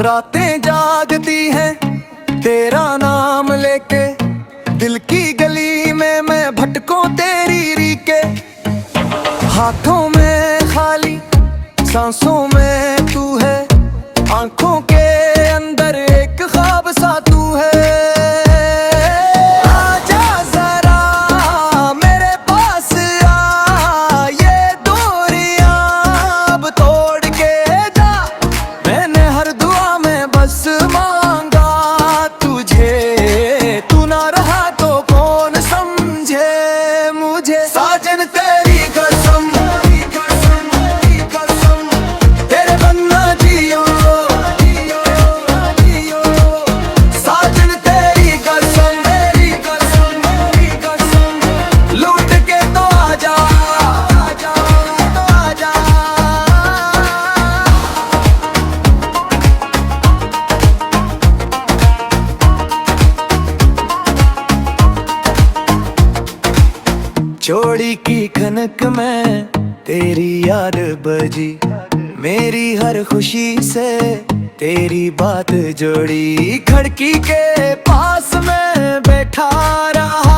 रातें जागती हैं तेरा नाम लेके, दिल की गली में मैं भटकूं तेरी रीके। हाथों में खाली सांसों में तू है, आंखों के अंदर एक ख्वाब सा तू है। आजा जरा मेरे पास आ, ये दूरियां अब तोड़ के जा। मैंने हर दुआ में बस मांगा तुझे, तू ना रहा तो कौन समझे मुझे। साजन तेरी कसम, तेरे बनना जियो, साजन तेरी कसम, लूट के तो आजा, आजा। चोड़ी की खनक में तेरी याद बजी, मेरी हर खुशी से तेरी बात जोड़ी। खिड़की के पास में बैठा रहा